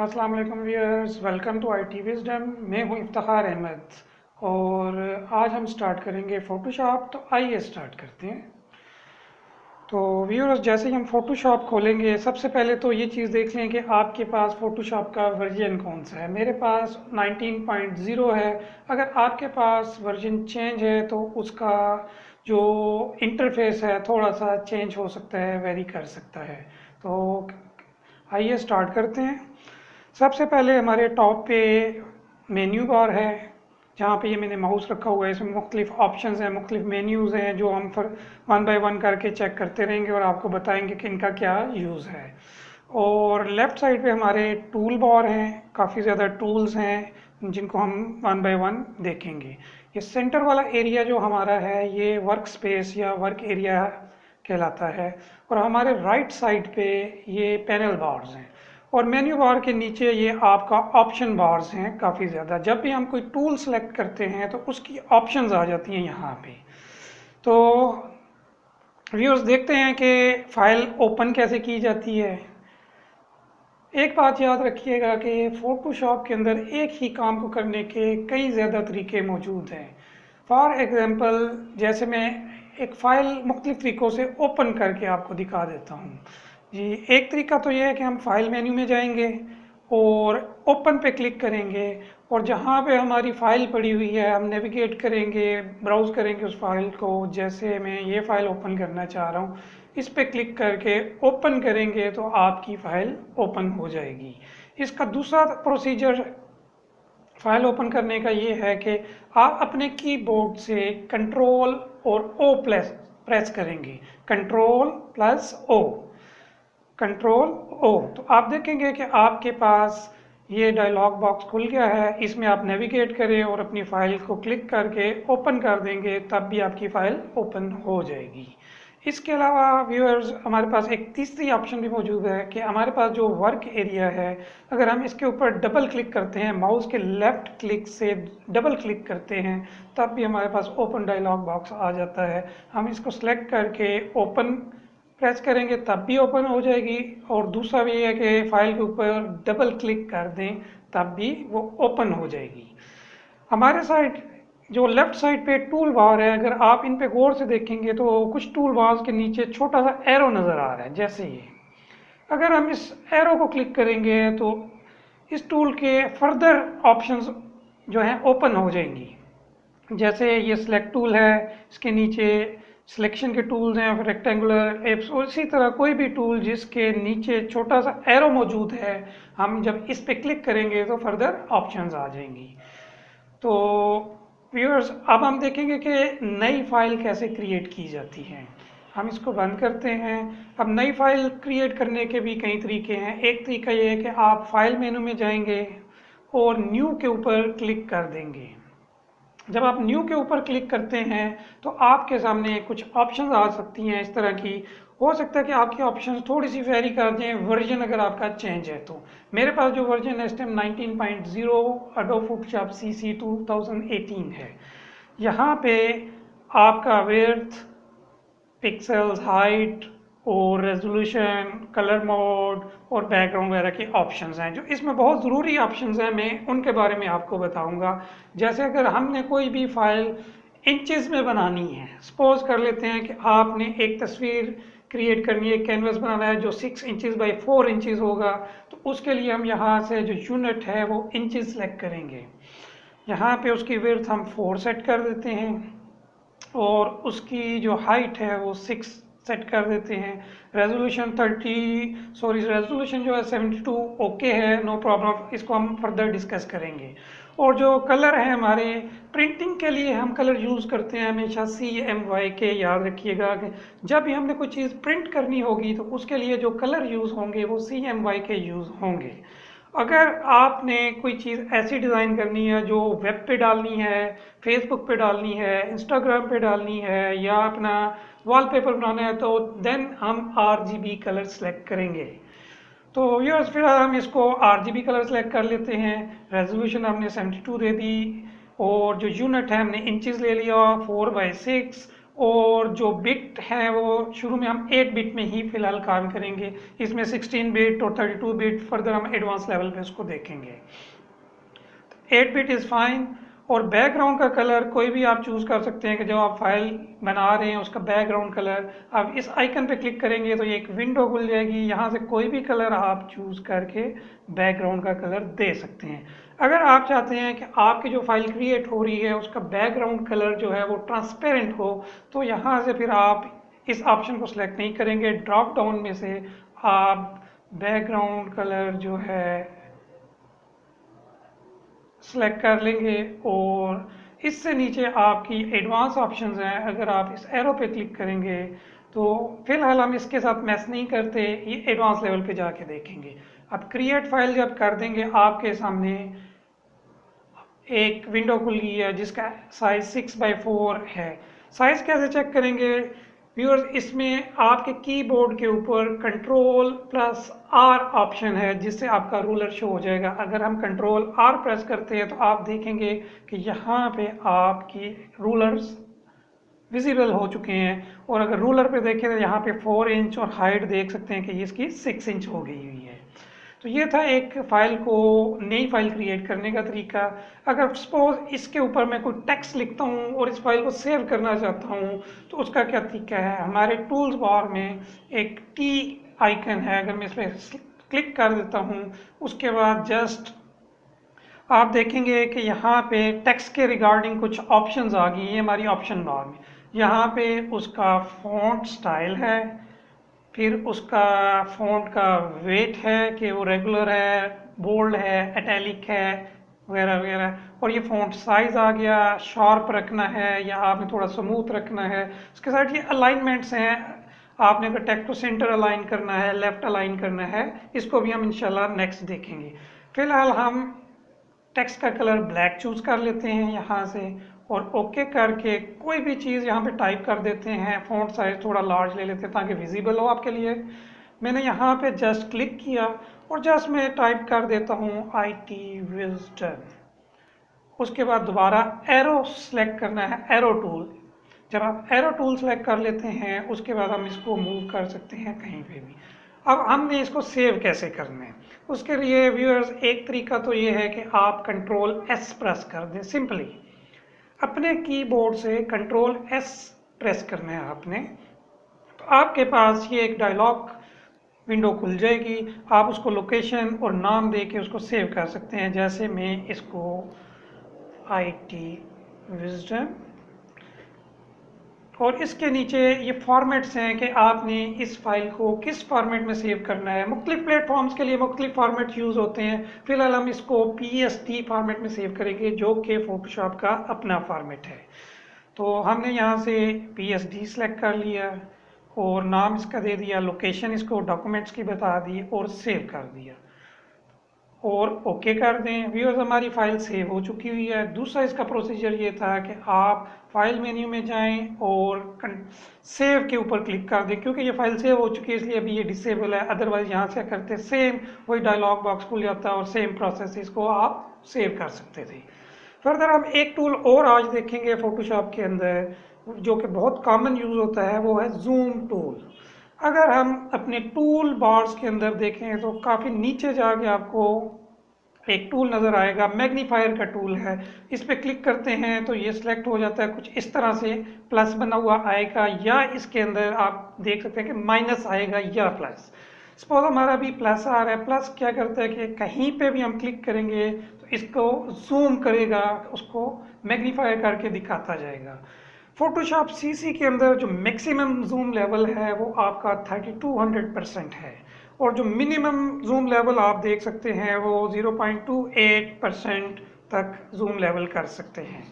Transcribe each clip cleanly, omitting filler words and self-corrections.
अस्सलाम वालेकुम viewers, welcome to IT wisdom. मैं हूं इफ्तिखार अहमद और आज हम स्टार्ट करेंगे फ़ोटोशॉप। तो आइए स्टार्ट करते हैं। तो व्यूअर्स, जैसे ही हम फ़ोटोशॉप खोलेंगे सबसे पहले तो ये चीज़ देख लें कि आपके पास फ़ोटोशॉप का वर्जन कौन सा है। मेरे पास 19.0 है। अगर आपके पास वर्जन चेंज है तो उसका जो इंटरफेस है थोड़ा सा चेंज हो सकता है, वेरी कर सकता है। तो आइए स्टार्ट करते हैं। सबसे पहले हमारे टॉप पे मेन्यू बार है, जहाँ पे ये मैंने माउस रखा हुआ है। इसमें मुख्तलिफ ऑप्शंस हैं, मुख्तलिफ मेन्यूज़ हैं जो हम फिर वन बाय वन करके चेक करते रहेंगे और आपको बताएंगे कि इनका क्या यूज़ है। और लेफ़्ट साइड पे हमारे टूल बार हैं, काफ़ी ज़्यादा टूल्स हैं जिनको हम वन बाय वन देखेंगे। ये सेंटर वाला एरिया जो हमारा है ये वर्क स्पेस या वर्क एरिया कहलाता है। और हमारे राइट साइड पे ये पैनल बार्स हैं और मेन्यू बार के नीचे ये आपका ऑप्शन बार्स हैं काफ़ी ज़्यादा। जब भी हम कोई टूल सेलेक्ट करते हैं तो उसकी ऑप्शंस आ जाती हैं यहाँ पे। तो व्यूअर्स, देखते हैं कि फ़ाइल ओपन कैसे की जाती है। एक बात याद रखिएगा कि फ़ोटोशॉप के अंदर एक ही काम को करने के कई ज़्यादा तरीके मौजूद हैं। फॉर एग्ज़ाम्पल, जैसे मैं एक फ़ाइल मुख्तलिफ़ तरीक़ों से ओपन करके आपको दिखा देता हूँ जी। एक तरीका तो ये है कि हम फाइल मेन्यू में जाएंगे और ओपन पे क्लिक करेंगे और जहाँ पे हमारी फ़ाइल पड़ी हुई है हम नेविगेट करेंगे, ब्राउज़ करेंगे उस फाइल को। जैसे मैं ये फ़ाइल ओपन करना चाह रहा हूँ, इस पे क्लिक करके ओपन करेंगे तो आपकी फ़ाइल ओपन हो जाएगी। इसका दूसरा प्रोसीजर फाइल ओपन करने का ये है कि आप अपने कीबोर्ड से कंट्रोल और ओ प्लस प्रेस करेंगे। Control plus O, control O. तो आप देखेंगे कि आपके पास ये डायलॉग बॉक्स खुल गया है। इसमें आप नेविगेट करें और अपनी फ़ाइल को क्लिक करके ओपन कर देंगे, तब भी आपकी फ़ाइल ओपन हो जाएगी। इसके अलावा व्यूअर्स, हमारे पास एक तीसरी ऑप्शन भी मौजूद है कि हमारे पास जो वर्क एरिया है, अगर हम इसके ऊपर डबल क्लिक करते हैं, माउस के लेफ़्ट क्लिक से डबल क्लिक करते हैं, तब भी हमारे पास ओपन डायलॉग बॉक्स आ जाता है। हम इसको सेलेक्ट करके ओपन प्रेस करेंगे तब भी ओपन हो जाएगी। और दूसरा भी है कि फाइल के ऊपर डबल क्लिक कर दें तब भी वो ओपन हो जाएगी। हमारे साइड जो लेफ्ट साइड पे टूल बार है, अगर आप इन पे गौर से देखेंगे तो कुछ टूल बार्स के नीचे छोटा सा एरो नज़र आ रहा है। जैसे ये, अगर हम इस एरो को क्लिक करेंगे तो इस टूल के फर्दर ऑप्शंस जो हैं ओपन हो जाएंगी। जैसे ये सिलेक्ट टूल है, इसके नीचे सिलेक्शन के टूल्स हैं, फिर रेक्टेंगुलर एप्स, और इसी तरह कोई भी टूल जिसके नीचे छोटा सा एरो मौजूद है, हम जब इस पे क्लिक करेंगे तो फर्दर ऑप्शंस आ जाएंगी। तो व्यूअर्स, अब हम देखेंगे कि नई फाइल कैसे क्रिएट की जाती है। हम इसको बंद करते हैं। अब नई फाइल क्रिएट करने के भी कई तरीके हैं। एक तरीका ये है कि आप फाइल मेनू में जाएंगे और न्यू के ऊपर क्लिक कर देंगे। जब आप न्यू के ऊपर क्लिक करते हैं तो आपके सामने कुछ ऑप्शंस आ सकती हैं इस तरह की। हो सकता है कि आपकी ऑप्शंस थोड़ी सी वेरी कर दें, वर्जन अगर आपका चेंज है तो। मेरे पास जो वर्जन है इस टाइम 19.0 एडोब फोटोशॉप सीसी 2018 है। यहाँ पे आपका विड्थ, पिक्सेल्स, हाइट और रेजोल्यूशन, कलर मोड और बैकग्राउंड वगैरह के ऑप्शंस हैं जो इसमें बहुत ज़रूरी ऑप्शंस हैं। मैं उनके बारे में आपको बताऊंगा। जैसे अगर हमने कोई भी फाइल इंचेस में बनानी है, सपोज कर लेते हैं कि आपने एक तस्वीर क्रिएट करनी है, कैनवस बनाना है जो 6 इंचेस बाई 4 इंचेस होगा, तो उसके लिए हम यहाँ से जो यूनिट है वो इंचेस सेलेक्ट करेंगे। यहाँ पे उसकी विड्थ हम 4 सेट कर देते हैं और उसकी जो हाइट है वो 6 सेट कर देते हैं। रेजोल्यूशन रेजोल्यूशन जो है 72 ओके है, नो प्रॉब्लम। इसको हम फर्दर डिस्कस करेंगे। और जो कलर है हमारे प्रिंटिंग के लिए, हम कलर यूज़ करते हैं हमेशा CMYK। याद रखिएगा कि जब भी हमने कोई चीज़ प्रिंट करनी होगी तो उसके लिए जो कलर यूज़ होंगे वो CMYK यूज़ होंगे। अगर आपने कोई चीज़ ऐसी डिज़ाइन करनी है जो वेब पे डालनी है, फेसबुक पे डालनी है, इंस्टाग्राम पे डालनी है, या अपना वॉलपेपर बनाना है, तो देन हम RGB कलर सेलेक्ट करेंगे। तो व्यूअर्स, फिर हम इसको RGB कलर सेलेक्ट कर लेते हैं। रेजोल्यूशन हमने 72 दे दी और जो यूनिट है हमने इंचेस ले लिया 4/6, और जो बिट हैं वो शुरू में हम 8 बिट में ही फिलहाल काम करेंगे। इसमें 16 बिट और 32 बिट फर्दर हम एडवांस लेवल पे उसको देखेंगे। 8 बिट इज़ फाइन। और बैकग्राउंड का कलर कोई भी आप चूज़ कर सकते हैं कि जब आप फाइल बना रहे हैं उसका बैकग्राउंड कलर, आप इस आइकन पे क्लिक करेंगे तो ये एक विंडो खुल जाएगी, यहाँ से कोई भी कलर आप चूज़ करके बैकग्राउंड का कलर दे सकते हैं। अगर आप चाहते हैं कि आपकी जो फाइल क्रिएट हो रही है उसका बैकग्राउंड कलर जो है वो ट्रांसपेरेंट हो, तो यहाँ से फिर आप इस ऑप्शन को सिलेक्ट नहीं करेंगे, ड्रॉप डाउन में से आप बैकग्राउंड कलर जो है सेलेक्ट कर लेंगे और इससे नीचे आपकी एडवांस ऑप्शंस हैं। अगर आप इस एरो पे क्लिक करेंगे तो फिलहाल हम इसके साथ मैच नहीं करते, ये एडवांस लेवल पे जाके देखेंगे। अब क्रिएट फाइल जब कर देंगे आपके सामने एक विंडो खुल गई है जिसका साइज 6x4 है। साइज कैसे चेक करेंगे व्यूअर्स, इसमें आपके कीबोर्ड के ऊपर Ctrl+R ऑप्शन है जिससे आपका रूलर शो हो जाएगा। अगर हम Ctrl+R प्रेस करते हैं तो आप देखेंगे कि यहाँ पे आपकी रूलर्स विजिबल हो चुके हैं। और अगर रूलर पे देखें तो यहाँ पे 4 इंच और हाइट देख सकते हैं कि इसकी 6 इंच हो गई हुई है। तो ये था एक फाइल को नई फाइल क्रिएट करने का तरीका। अगर सपोज इसके ऊपर मैं कोई टेक्स्ट लिखता हूँ और इस फाइल को सेव करना चाहता हूँ तो उसका क्या तरीका है, हमारे टूल्स बार में एक टी आइकन है, अगर मैं इस पर क्लिक कर देता हूँ उसके बाद जस्ट आप देखेंगे कि यहाँ पे टेक्स्ट के रिगार्डिंग कुछ ऑप्शंस आ गई हैं हमारी ऑप्शन बार में। यहाँ पे उसका फॉन्ट स्टाइल है, फिर उसका फॉन्ट का वेट है कि वो रेगुलर है, बोल्ड है, इटैलिक है वगैरह वगैरह, और ये फॉन्ट साइज आ गया, शार्प रखना है या आपने थोड़ा स्मूथ रखना है। इसके साथ ये अलाइनमेंट्स हैं, आपने अगर टेक्स्ट को सेंटर अलाइन करना है, लेफ्ट अलाइन करना है, इसको भी हम इंशाल्लाह नेक्स्ट देखेंगे। फिलहाल हम टेक्स्ट का कलर ब्लैक चूज कर लेते हैं यहाँ से और ओके करके कोई भी चीज़ यहाँ पे टाइप कर देते हैं। फॉन्ट साइज थोड़ा लार्ज ले लेते हैं ताकि विजिबल हो आपके लिए। मैंने यहाँ पे जस्ट क्लिक किया और जस्ट मैं टाइप कर देता हूँ IT विजडम। उसके बाद दोबारा एरो सेलेक्ट करना है, एरो टूल। जब आप एरो टूल सेलेक्ट कर लेते हैं उसके बाद हम इसको मूव कर सकते हैं कहीं पे भी। अब हमने इसको सेव कैसे करना है, उसके लिए व्यूअर्स एक तरीका तो ये है कि आप Ctrl+S प्रेस कर दें। सिंपली अपने कीबोर्ड से Ctrl+S प्रेस करना है आपने, तो आपके पास ये एक डायलॉग विंडो खुल जाएगी। आप उसको लोकेशन और नाम दे के उसको सेव कर सकते हैं। जैसे मैं इसको IT विजडम, और इसके नीचे ये फॉर्मेट्स हैं कि आपने इस फाइल को किस फॉर्मेट में सेव करना है। मुख्तलिफ प्लेटफॉर्म्स के लिए मुख्तलिफ फॉर्मेट यूज़ होते हैं। फिलहाल हम इसको PSD फॉर्मेट में सेव करेंगे जो कि फोटोशॉप का अपना फॉर्मेट है। तो हमने यहाँ से PSD सेलेक्ट कर लिया और नाम इसका दे दिया, लोकेशन इसको डॉक्यूमेंट्स की बता दी और सेव कर दिया और ओके कर दें। व्यूअर्स हमारी फाइल सेव हो चुकी हुई है। दूसरा इसका प्रोसीजर ये था कि आप फाइल मेन्यू में जाएं और सेव के ऊपर क्लिक कर दें। क्योंकि ये फाइल सेव हो चुकी है इसलिए अभी ये डिसेबल है, अदरवाइज यहाँ से करते सेम वही डायलॉग बॉक्स खुल जाता और सेम प्रोसेस इसको आप सेव कर सकते थे। फर्दर हम एक टूल और आज देखेंगे फोटोशॉप के अंदर जो कि बहुत कॉमन यूज़ होता है, वो है जूम टूल। अगर हम अपने टूल बार्स के अंदर देखें तो काफ़ी नीचे जाके आपको एक टूल नज़र आएगा, मैग्नीफायर का टूल है। इस पर क्लिक करते हैं तो ये सिलेक्ट हो जाता है, कुछ इस तरह से प्लस बना हुआ आएगा या इसके अंदर आप देख सकते हैं कि माइनस आएगा या प्लस। सपोज हमारा भी प्लस आ रहा है। प्लस क्या करता है कि कहीं पे भी हम क्लिक करेंगे तो इसको जूम करेगा, उसको मैग्नीफाई करके दिखाता जाएगा। फोटोशॉप CC के अंदर जो मैक्सिमम जूम लेवल है वो आपका 3200% है और जो मिनिमम जूम लेवल आप देख सकते हैं वो 0.28% तक जूम लेवल कर सकते हैं।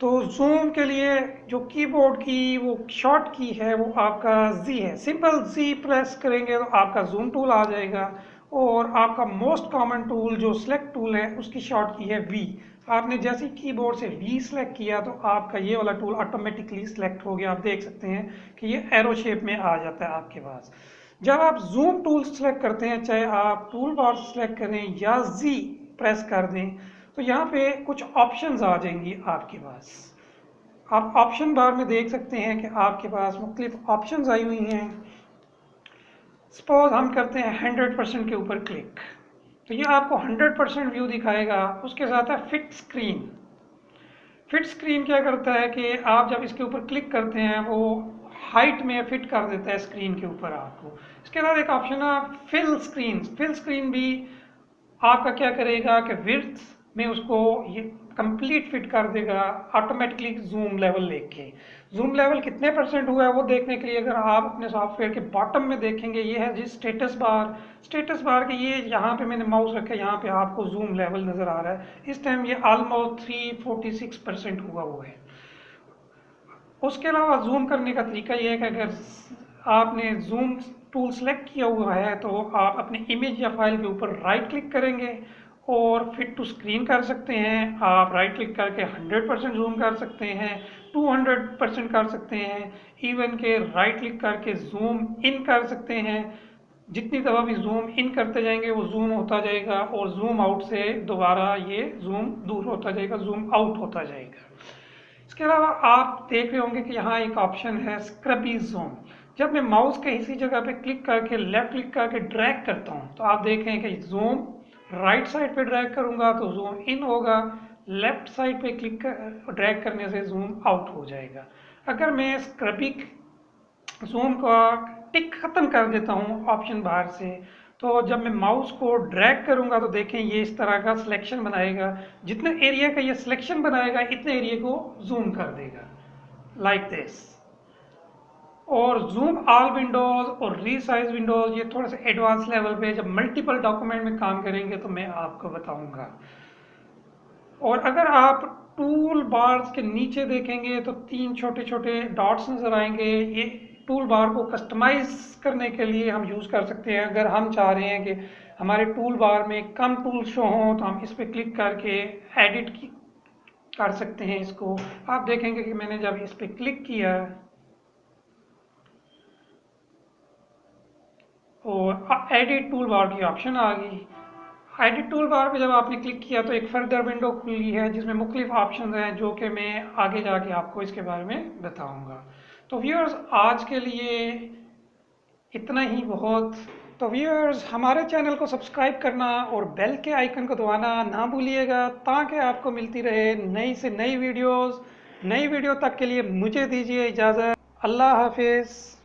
तो जूम के लिए जो कीबोर्ड की वो शॉर्ट की है वो आपका Z है। सिंपल Z प्रेस करेंगे तो आपका जूम टूल आ जाएगा और आपका मोस्ट कॉमन टूल जो सिलेक्ट टूल है उसकी शॉर्ट की है V। आपने जैसे कीबोर्ड से V सेलेक्ट किया तो आपका ये वाला टूल ऑटोमेटिकली सिलेक्ट हो गया। आप देख सकते हैं कि ये एरो शेप में आ जाता है आपके पास। जब आप जूम टूल सेलेक्ट करते हैं, चाहे आप टूल बार सेलेक्ट करें या Z प्रेस कर दें, तो यहाँ पे कुछ ऑप्शंस आ जाएंगी आपके पास। आप ऑप्शन बार में देख सकते हैं कि आपके पास मुख्तलिफ ऑप्शंस आई हुई हैं। सपोज हम करते हैं 100% के ऊपर क्लिक, तो ये आपको 100% व्यू दिखाएगा। उसके साथ है फिट स्क्रीन। फिट स्क्रीन क्या करता है कि आप जब इसके ऊपर क्लिक करते हैं वो हाइट में फिट कर देता है स्क्रीन के ऊपर आपको। इसके बाद एक ऑप्शन है फिल स्क्रीन। फिल स्क्रीन भी आपका क्या करेगा कि विड्थ में उसको ये कंप्लीट फिट कर देगा ऑटोमेटिकली जूम लेवल लेके। जूम लेवल कितने परसेंट हुआ है वो देखने के लिए अगर आप अपने सॉफ्टवेयर के बॉटम में देखेंगे, ये है जी स्टेटस बार के ये यहाँ पे मैंने माउस रखा है, यहाँ पे आपको जूम लेवल नज़र आ रहा है। इस टाइम ये ऑलमोस्ट 346% हुआ है। उसके अलावा जूम करने का तरीका ये है कि अगर आपने जूम टूल सेलेक्ट किया हुआ है तो आप अपने इमेज या फाइल के ऊपर राइट क्लिक करेंगे और फिट टू स्क्रीन कर सकते हैं। आप राइट क्लिक करके 100% जूम कर सकते हैं, 200% कर सकते हैं, इवन के राइट क्लिक करके जूम इन कर सकते हैं। जितनी दफ़ा भी जूम इन करते जाएंगे वो जूम होता जाएगा और जूम आउट से दोबारा ये जूम दूर होता जाएगा, जूम आउट होता जाएगा। इसके अलावा आप देख रहे होंगे कि यहाँ एक ऑप्शन है स्क्रबी जूम। जब मैं माउस के इसी जगह पे क्लिक करके लेफ्ट क्लिक करके ड्रैग करता हूँ तो आप देखें कि जूम राइट साइड पे ड्रैग करूंगा तो जूम इन होगा, लेफ्ट साइड पे क्लिक ड्रैग करने से जूम आउट हो जाएगा। अगर मैं स्क्रबी जूम का टिक खत्म कर देता हूँ ऑप्शन बाहर से, तो जब मैं माउस को ड्रैग करूंगा तो देखें ये इस तरह का सिलेक्शन बनाएगा। जितने एरिया का ये सिलेक्शन बनाएगा इतने एरिया को जूम कर देगा लाइक दिस। और जूम ऑल विंडोज और रीसाइज विंडोज ये थोड़ा सा एडवांस लेवल पे जब मल्टीपल डॉक्यूमेंट में काम करेंगे तो मैं आपको बताऊंगा। और अगर आप टूल बार्स के नीचे देखेंगे तो 3 छोटे छोटे डॉट्स नजर आएंगे। ये टूल बार को कस्टमाइज करने के लिए हम यूज़ कर सकते हैं। अगर हम चाह रहे हैं कि हमारे टूल बार में कम टूल शो हों तो हम इस पर क्लिक करके एडिट कर सकते हैं इसको। आप देखेंगे कि मैंने जब इस पर क्लिक किया और एडिट टूल बार की ऑप्शन आ गई। एडिट टूल बार पे जब आपने क्लिक किया तो एक फर्दर विंडो खुली है जिसमें मुख्तलिफ ऑप्शन हैं जो कि मैं आगे जाके आपको इसके बारे में बताऊंगा। तो व्यूअर्स आज के लिए इतना ही बहुत। तो व्यूअर्स हमारे चैनल को सब्सक्राइब करना और बेल के आइकन को दबाना ना भूलिएगा ताकि आपको मिलती रहे नई से नई वीडियोस। नई वीडियो तक के लिए मुझे दीजिए इजाज़त। अल्लाह हाफिज़।